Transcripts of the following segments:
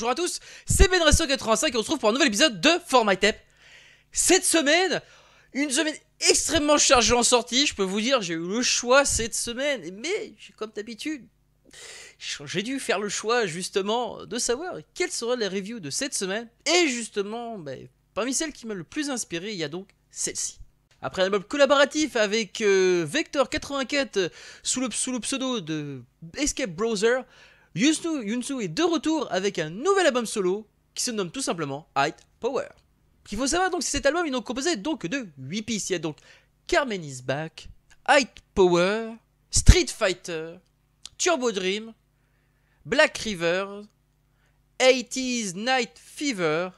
Bonjour à tous, c'est BenResto85 et on se retrouve pour un nouvel épisode de For My Tape. Cette semaine, une semaine extrêmement chargée en sortie, je peux vous dire, j'ai eu le choix cette semaine, mais comme d'habitude, j'ai dû faire le choix justement de savoir quelles seraient les reviews de cette semaine, et justement, parmi celles qui m'ont le plus inspiré, il y a donc celle-ci. Après un album collaboratif avec Vector84 sous le pseudo de Escape Browser, Yunsu est de retour avec un nouvel album solo qui se nomme tout simplement High Power. Ce qu'il faut savoir donc, c'est cet album, il est composé donc de 8 pistes. Il y a donc Carmen is Back, High Power, Street Fighter, Turbo Dream, Black River, 80s Night Fever,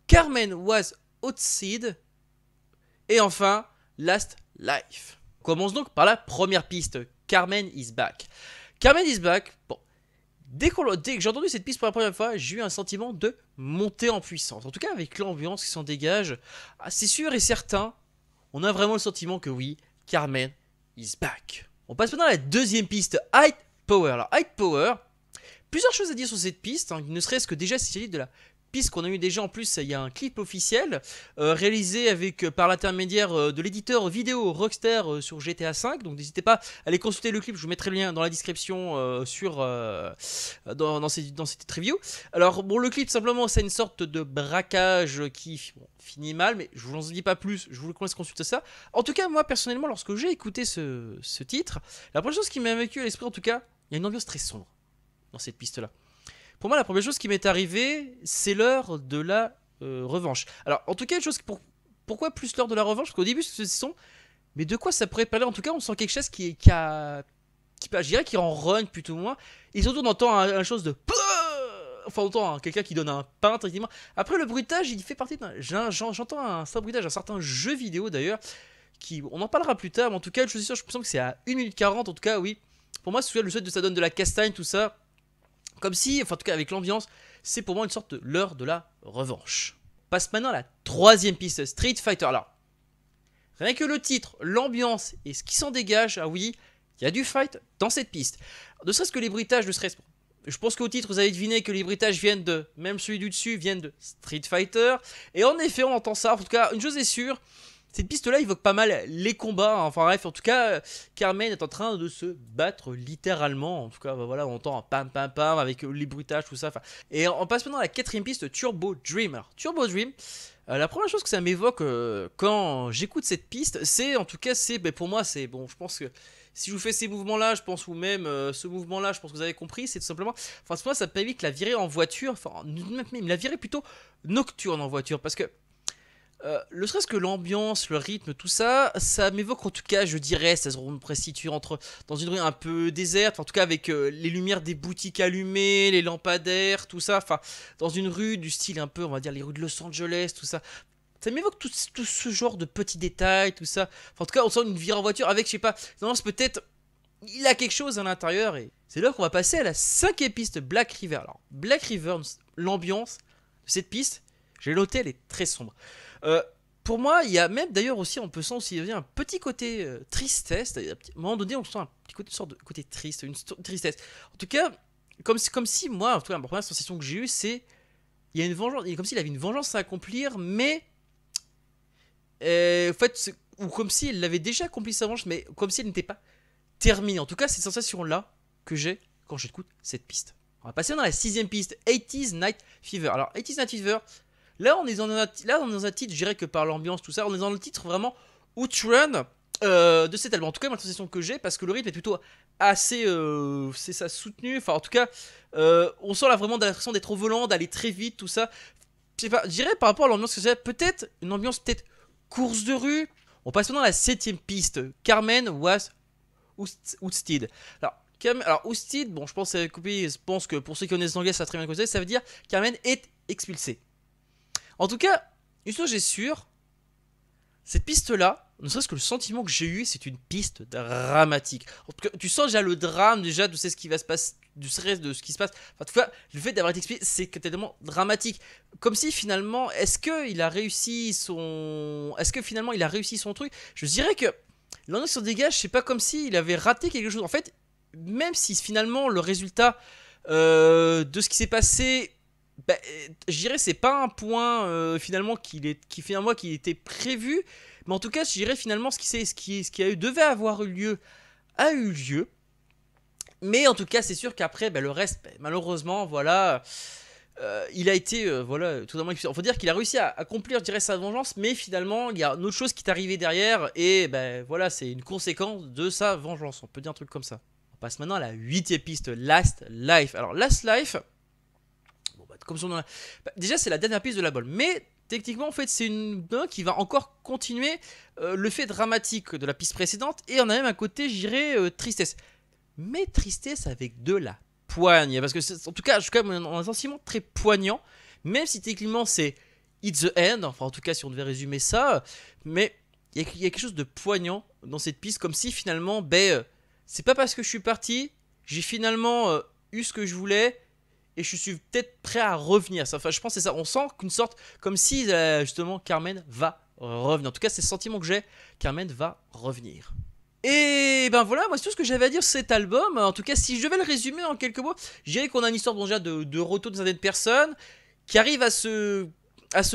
Carmen was Outside, et enfin Last Life. On commence donc par la première piste, Carmen is Back. Carmen is Back, bon, dès que j'ai entendu cette piste pour la première fois, j'ai eu un sentiment de montée en puissance. En tout cas, avec l'ambiance qui s'en dégage, c'est sûr et certain, on a vraiment le sentiment que oui, Carmen is Back. On passe maintenant à la deuxième piste, High Power. Alors, High Power, plusieurs choses à dire sur cette piste, ne serait-ce que déjà s'il s'agit de la piste qu'on a eu déjà en plus, il y a un clip officiel réalisé avec par l'intermédiaire de l'éditeur vidéo Rockstar sur GTA V, donc n'hésitez pas à aller consulter le clip, je vous mettrai le lien dans la description dans cette review. Alors bon, le clip simplement c'est une sorte de braquage qui finit mal, mais je vous en dis pas plus, je vous laisse consulter ça. En tout cas moi personnellement, lorsque j'ai écouté ce titre, la première chose qui m'a vécu à l'esprit, en tout cas, il y a une ambiance très sombre dans cette piste là. Pour moi, la première chose qui m'est arrivée, c'est l'heure de la revanche. Alors, en tout cas, une chose pourquoi plus l'heure de la revanche? Parce qu'au début, c'est son. Mais de quoi ça pourrait parler? En tout cas, on sent quelque chose qui je dirais, qui rend run plutôt moins. Et surtout, on entend une chose de. Enfin, on entend quelqu'un qui donne un peintre, effectivement. Après, le bruitage, il fait partie d'un. J'entends un certain bruitage, un certain jeu vidéo d'ailleurs. On en parlera plus tard, mais en tout cas, je suis sûr, je me sens que c'est à 1 minute 40. En tout cas, oui. Pour moi, c'est le fait de ça donne de la castagne, tout ça. Comme si, enfin en tout cas avec l'ambiance, c'est pour moi une sorte de l'heure de la revanche. On passe maintenant à la troisième piste, Street Fighter. Alors, rien que le titre, l'ambiance et ce qui s'en dégage, ah oui, il y a du fight dans cette piste. Ne serait-ce que les bruitages, je pense qu'au titre, vous avez deviné que les bruitages viennent de, même celui du dessus, viennent de Street Fighter. Et en effet, on entend ça. En tout cas, une chose est sûre, cette piste-là évoque pas mal les combats. Enfin bref, en tout cas, Carmen est en train de se battre littéralement. En tout cas, voilà, on entend un pam pam pam avec les bruitages, tout ça. Et on passe maintenant à la quatrième piste, Turbo Dream. Alors, Turbo Dream, la première chose que ça m'évoque quand j'écoute cette piste, c'est, en tout cas, pour moi, c'est bon. Je pense que si je vous fais ces mouvements-là, je pense, ou même ce mouvement-là, je pense que vous avez compris, c'est tout simplement. Enfin, pour moi, ça permet de la virer en voiture. Enfin, même la virer plutôt nocturne en voiture, parce que. Ne serait-ce que l'ambiance, le rythme, tout ça, ça m'évoque en tout cas, je dirais, ça se pourrait situer dans une rue un peu déserte, en tout cas avec les lumières des boutiques allumées, les lampadaires, tout ça, enfin, dans une rue du style un peu, on va dire, les rues de Los Angeles, tout ça. Ça m'évoque tout ce genre de petits détails, tout ça. Enfin, en tout cas, on sent une virée en voiture avec, je sais pas, non, c'est peut-être, il a quelque chose à l'intérieur, et c'est là qu'on va passer à la cinquième piste, Black River. Alors, Black River, l'ambiance de cette piste, j'ai noté, elle est très sombre. Pour moi, il y a même d'ailleurs aussi, on peut sentir aussi un petit côté tristesse. À un moment donné, on sent un petit côté, une sorte de côté triste, une tristesse. En tout cas, comme si moi, en tout cas, la première sensation que j'ai eue, c'est il y a une vengeance, comme s'il avait une vengeance à accomplir, mais en fait, ou comme s'il avait déjà accompli sa vengeance, mais comme si elle n'était pas terminée. En tout cas, cette sensation-là que j'ai quand j'écoute cette piste. On va passer dans la sixième piste, 80s Night Fever. Alors, 80s Night Fever. Là, on est dans un titre, je dirais que par l'ambiance, tout ça, on est dans le titre vraiment outrun de cet album. En tout cas, la sensation que j'ai, parce que le rythme est plutôt assez, c'est ça, soutenu. Enfin, en tout cas, on sent là vraiment l'impression d'être au volant, d'aller très vite, tout ça. Je sais pas, je dirais par rapport à l'ambiance que c'est, peut-être une ambiance peut-être course de rue. On passe maintenant à la septième piste, Carmen was Outside. Alors, Outside, bon, je pense que pour ceux qui connaissent l'anglais, ça va très bien causer, ça veut dire Carmen est expulsée. En tout cas, une chose est sûre, cette piste-là, ne serait-ce que le sentiment que j'ai eu, c'est une piste dramatique. En tout cas, tu sens déjà le drame déjà de ce qui va se passer, du stress de ce qui se passe. Enfin, en tout cas, le fait d'avoir été expliqué, c'est tellement dramatique. Comme si finalement, est-ce qu'il a réussi son truc? Je dirais que l'ambiance se dégage, c'est pas comme s'il avait raté quelque chose. En fait, même si finalement le résultat de ce qui s'est passé bah, je dirais c'est pas un point finalement qui fait un mois qui était prévu, mais en tout cas je dirais finalement ce qui devait avoir eu lieu a eu lieu. Mais en tout cas c'est sûr qu'après le reste malheureusement voilà, il a été voilà totalement difficile. Il faut dire qu'il a réussi à accomplir je dirais sa vengeance, mais finalement il y a une autre chose qui est arrivée derrière et voilà c'est une conséquence de sa vengeance, on peut dire un truc comme ça. On passe maintenant à la 8ème piste, Last Life. Alors Last Life, bon, comme son nom, déjà c'est la dernière piste de l'album, mais techniquement en fait c'est une qui va encore continuer le fait dramatique de la piste précédente, et on a même un côté je dirais tristesse, mais tristesse avec de la poigne, parce que en tout cas je suis quand même dans un sentiment très poignant, même si techniquement c'est It's the End, enfin en tout cas si on devait résumer ça, mais il y a quelque chose de poignant dans cette piste, comme si finalement c'est pas parce que je suis parti, j'ai finalement eu ce que je voulais, et je suis peut-être prêt à revenir. Enfin, je pense que c'est ça. On sent qu'une sorte, comme si justement Carmen va revenir. En tout cas, c'est le sentiment que j'ai. Carmen va revenir. Et ben voilà, moi c'est tout ce que j'avais à dire sur cet album. En tout cas, si je devais le résumer en quelques mots, je dirais qu'on a une histoire déjà de retour de certaines personnes qui arrivent à se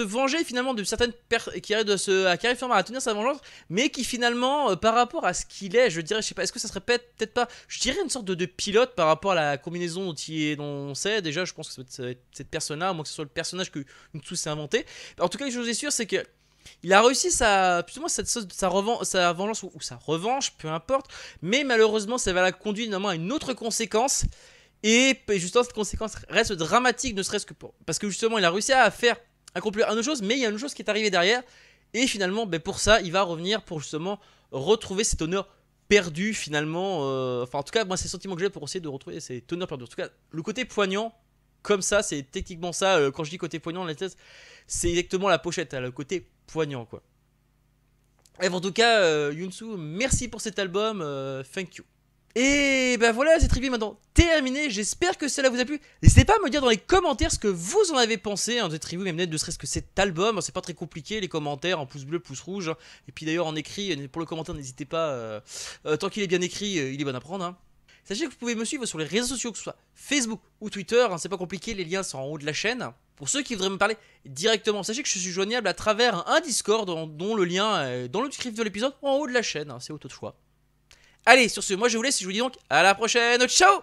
venger finalement de certaines personnes qui arrivent finalement à tenir sa vengeance, mais qui finalement par rapport à ce qu'il est, je dirais, je sais pas, est-ce que ça serait peut-être pas, je dirais une sorte de pilote par rapport à la combinaison dont on sait déjà. Je pense que ça va être cette personne-là, à moins que ce soit le personnage que Yuntsu s'est inventé. En tout cas, une chose est sûre, c'est que il a réussi plus ou moins sa vengeance ou sa revanche, peu importe, mais malheureusement ça va la conduire finalement à une autre conséquence. Et justement cette conséquence reste dramatique, ne serait-ce que parce que justement il a réussi à accomplir une autre chose, mais il y a une autre chose qui est arrivée derrière. Et finalement pour ça il va revenir pour justement retrouver cet honneur perdu finalement. Enfin en tout cas moi c'est le sentiment que j'ai pour essayer de retrouver cet honneur perdu. En tout cas le côté poignant comme ça, c'est techniquement ça. Quand je dis côté poignant la tête, c'est exactement la pochette, le côté poignant quoi. Et en tout cas Yuntsu, merci pour cet album, thank you. Et ben voilà, cette review est maintenant terminée. J'espère que cela vous a plu. N'hésitez pas à me dire dans les commentaires ce que vous en avez pensé de cette review, même ne serait-ce que cet album. C'est pas très compliqué, les commentaires, en pouce bleu, pouce rouge. Et puis d'ailleurs en écrit, pour le commentaire, n'hésitez pas. Tant qu'il est bien écrit, il est bon à prendre. Sachez que vous pouvez me suivre sur les réseaux sociaux, que ce soit Facebook ou Twitter. C'est pas compliqué, les liens sont en haut de la chaîne. Pour ceux qui voudraient me parler directement, sachez que je suis joignable à travers un Discord dont le lien est dans le descriptif de l'épisode en haut de la chaîne. C'est au taux de choix. Allez, sur ce, moi je vous laisse, je vous dis donc à la prochaine, ciao!